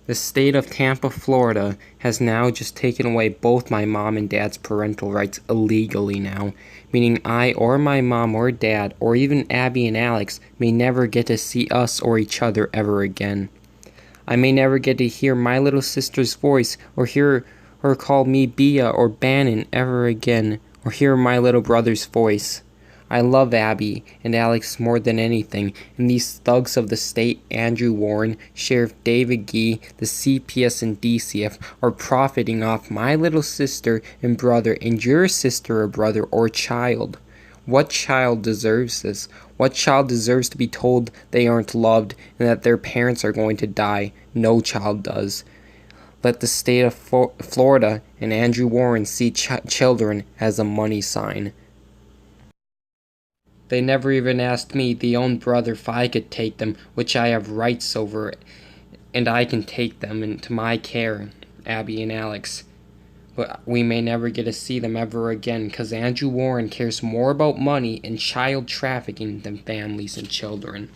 The state of Tampa, Florida has now just taken away both my mom and dad's parental rights illegally now, meaning I or my mom or dad or even Abby and Alex may never get to see us or each other ever again. I may never get to hear my little sister's voice or hear her call me Bia or Bannon ever again, or hear my little brother's voice. I love Abby and Alex more than anything, and these thugs of the state, Andrew Warren, Sheriff David Gee, the CPS and DCF, are profiting off my little sister and brother and your sister or brother or child. What child deserves this? What child deserves to be told they aren't loved and that their parents are going to die? No child does. Let the state of Florida and Andrew Warren see children as a money sign. They never even asked me, the own brother, if I could take them, which I have rights over, and I can take them into my care, Abby and Alex. But we may never get to see them ever again, because Andrew Warren cares more about money and child trafficking than families and children.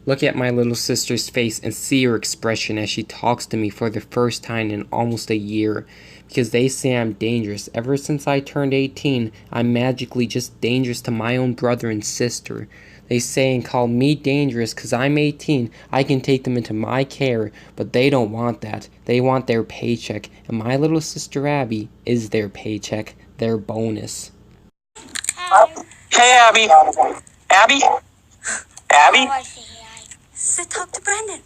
Look at my little sister's face and see her expression as she talks to me for the first time in almost a year. Because they say I'm dangerous. Ever since I turned 18, I'm magically just dangerous to my own brother and sister. They say and call me dangerous because I'm 18. I can take them into my care, but they don't want that. They want their paycheck, and my little sister Abby is their paycheck, their bonus. Hey, Abby. Abby? Abby? So talk to Brandon.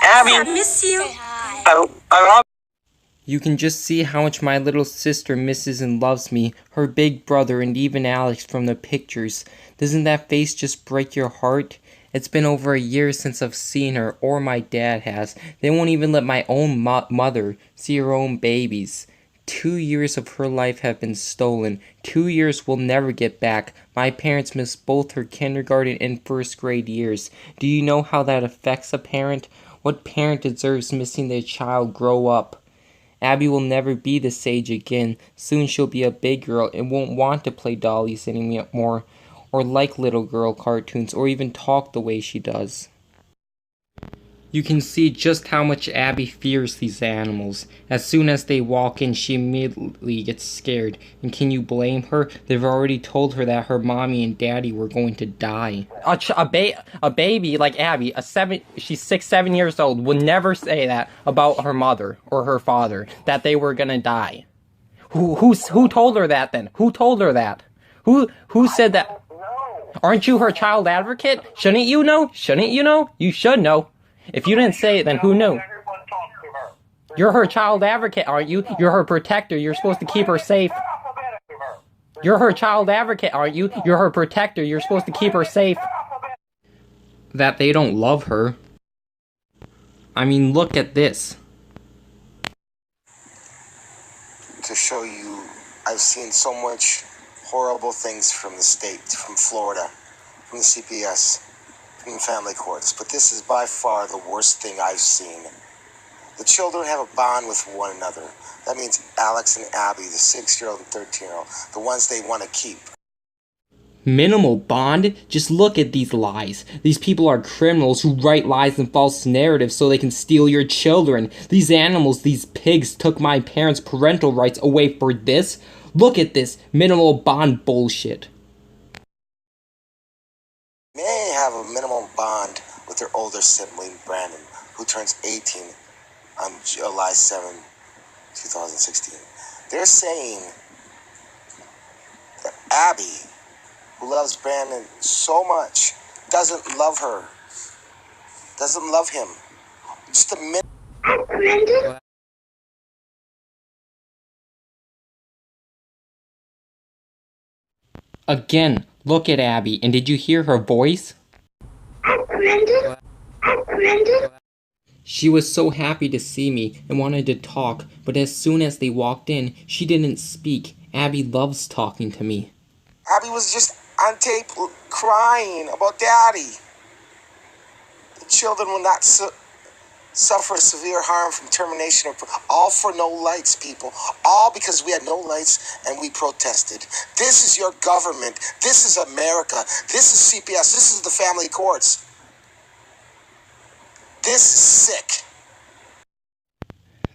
Abby. I miss you. I love You can just see how much my little sister misses and loves me, her big brother, and even Alex from the pictures. Doesn't that face just break your heart? It's been over a year since I've seen her, or my dad has. They won't even let my own mother see her own babies. 2 years of her life have been stolen. 2 years we'll never get back. My parents missed both her kindergarten and first grade years. Do you know how that affects a parent? What parent deserves missing their child grow up? Abby will never be this age again. Soon she'll be a big girl and won't want to play dollies anymore, or like little girl cartoons, or even talk the way she does. You can see just how much Abby fears these animals. As soon as they walk in, she immediately gets scared. And can you blame her? They've already told her that her mommy and daddy were going to die. A baby like Abby, she's 6, 7 years old, would never say that about her mother or her father, that they were gonna die. Who told her that then? Who told her that? Who said that? Aren't you her child advocate? Shouldn't you know? Shouldn't you know? You should know. If you didn't say it, then who knew? You're her child advocate, aren't you? You're her protector. You're supposed to keep her safe. You're her child advocate, aren't you? You're her protector. You're supposed to keep her safe. That they don't love her. I mean, look at this. To show you, I've seen so much horrible things from the state, from Florida, from the CPS. In family courts, but this is by far the worst thing I've seen. The children have a bond with one another. That means Alex and Abby, the 6-year-old and 13-year-old, the ones they want to keep. Minimal bond? Just look at these lies. These people are criminals who write lies and false narratives so they can steal your children. These animals, these pigs, took my parents' parental rights away for this. Look at this minimal bond bullshit. May have a minimum bond with their older sibling, Brandon, who turns 18 on July 7, 2016. They're saying that Abby, who loves Brandon so much, doesn't love her, doesn't love him. Just a minute. Again, look at Abby, and did you hear her voice? She was so happy to see me and wanted to talk, but as soon as they walked in, she didn't speak. Abby loves talking to me. Abby was just on tape crying about Daddy. The children will not suffer severe harm from termination, all for no lights, people. All because we had no lights and we protested. This is your government. This is America. This is CPS. This is the family courts. This is sick.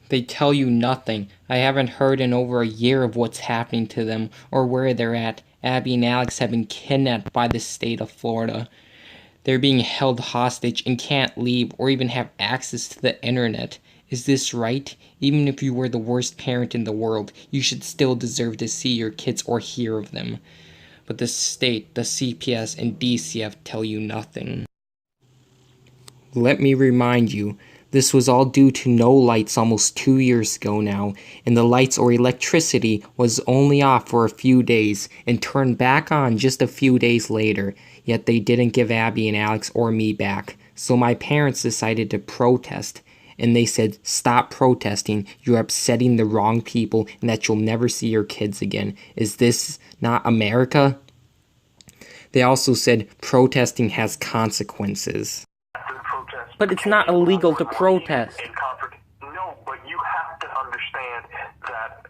They tell you nothing. I haven't heard in over a year of what's happening to them or where they're at. Abby and Alex have been kidnapped by the state of Florida. They're being held hostage and can't leave or even have access to the internet. Is this right? Even if you were the worst parent in the world, you should still deserve to see your kids or hear of them. But the state, the CPS, and DCF tell you nothing. Let me remind you, this was all due to no lights almost 2 years ago now, and the lights or electricity was only off for a few days and turned back on just a few days later, yet they didn't give Abby and Alex or me back. So my parents decided to protest, and they said, stop protesting, you're upsetting the wrong people, and that you'll never see your kids again. Is this not America? They also said protesting has consequences. But it's not illegal to protest. No, but you have to understand that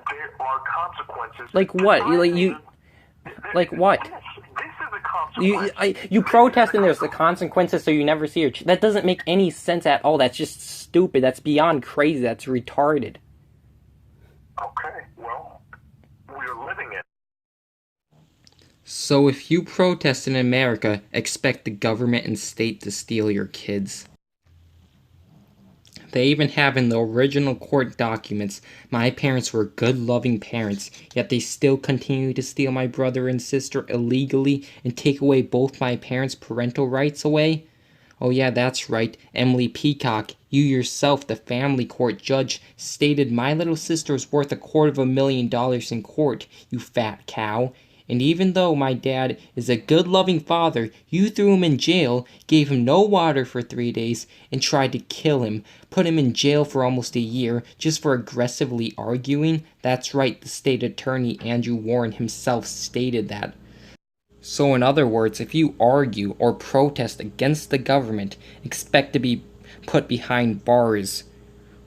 there are consequences. Like what? Like what? This is a consequence. You protest and there's the consequences, so you never see your. That doesn't make any sense at all. That's just stupid. That's beyond crazy. That's retarded. Okay, well, we're living it. So if you protest in America, expect the government and state to steal your kids. They even have in the original court documents, my parents were good, loving parents, yet they still continue to steal my brother and sister illegally and take away both my parents' parental rights away? Oh yeah, that's right, Emily Peacock, you yourself, the family court judge, stated my little sister is worth $250,000 in court, you fat cow. And even though my dad is a good loving father, you threw him in jail, gave him no water for 3 days, and tried to kill him, put him in jail for almost a year, just for aggressively arguing? That's right, the state attorney Andrew Warren himself stated that. So in other words, if you argue or protest against the government, expect to be put behind bars,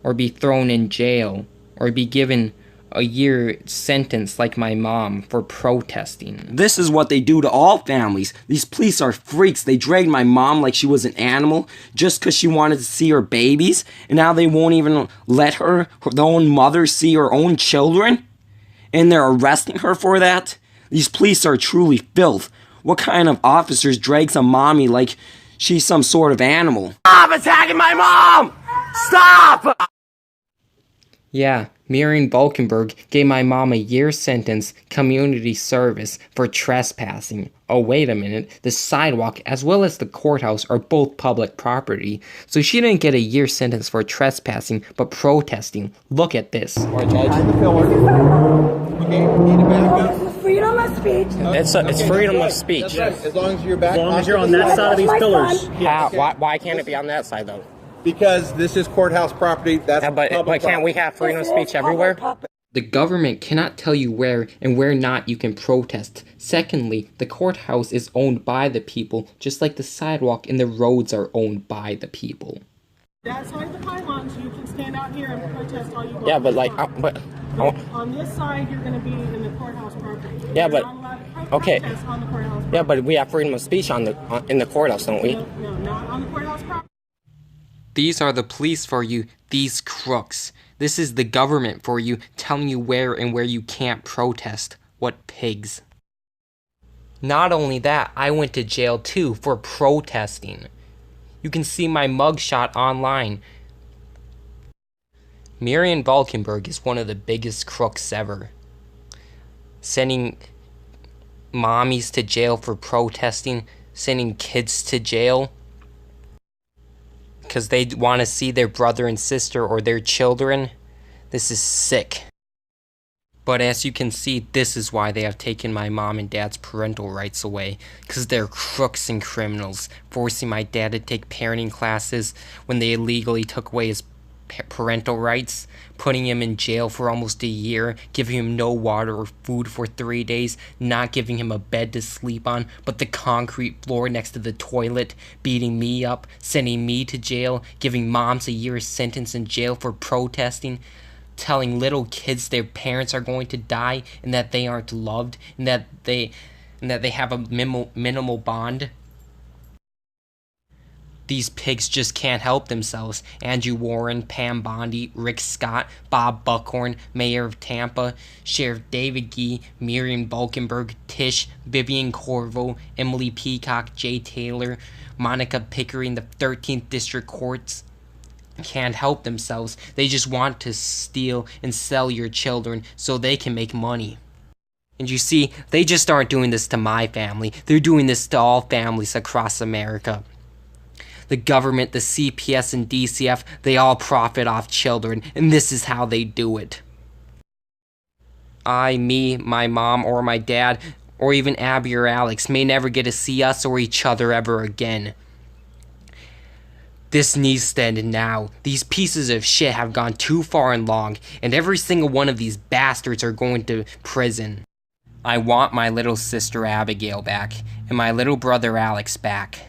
or be thrown in jail, or be given a year sentence like my mom for protesting. This is what they do to all families. These police are freaks. They dragged my mom like she was an animal just because she wanted to see her babies, and now they won't even let her own mother, see her own children, and they're arresting her for that? These police are truly filth. What kind of officers drags a mommy like she's some sort of animal? Stop attacking my mom! Stop! Yeah, Miriam Valkenburg gave my mom a year sentence, community service, for trespassing. Oh, wait a minute. The sidewalk as well as the courthouse are both public property. So she didn't get a year sentence for trespassing, but protesting. Look at this. Freedom of speech. It's freedom of speech. As long as you're back. As long as you're on that side of these pillars. Why can't it be on that side, though? Because this is courthouse property. That's but can't we have freedom of speech everywhere? The government cannot tell you where and where not you can protest. Secondly, the courthouse is owned by the people, just like the sidewalk and the roads are owned by the people. That side of the pylons, you can stand out here and protest all you want. Yeah, but like, on this side, you're going to be in the courthouse property. Yeah, but okay. On the courthouse property. Yeah, but we have freedom of speech in the courthouse, don't we? No, not on the courthouse property. These are the police for you, these crooks. This is the government for you, telling you where and where you can't protest. What pigs. Not only that, I went to jail too for protesting. You can see my mugshot online. Miriam Valkenburg is one of the biggest crooks ever. Sending mommies to jail for protesting, sending kids to jail because they want to see their brother and sister or their children. This is sick. But as you can see, this is why they have taken my mom and dad's parental rights away. Because they're crooks and criminals, forcing my dad to take parenting classes when they illegally took away his parental rights, putting him in jail for almost a year, giving him no water or food for 3 days, not giving him a bed to sleep on, but the concrete floor next to the toilet, beating me up, sending me to jail, giving moms a year's sentence in jail for protesting, telling little kids their parents are going to die and that they aren't loved and that they have a minimal bond. These pigs just can't help themselves. Andrew Warren, Pam Bondi, Rick Scott, Bob Buckhorn, Mayor of Tampa, Sheriff David Gee, Miriam Bulkenberg, Tish, Vivian Corvo, Emily Peacock, Jay Taylor, Monica Pickering, the 13th District Courts can't help themselves. They just want to steal and sell your children so they can make money. And you see, they just aren't doing this to my family. They're doing this to all families across America. The government, the CPS and DCF, they all profit off children, and this is how they do it. I, me, my mom, or my dad, or even Abby or Alex may never get to see us or each other ever again. This needs to end now. These pieces of shit have gone too far and long, and every single one of these bastards are going to prison. I want my little sister Abigail back, and my little brother Alex back.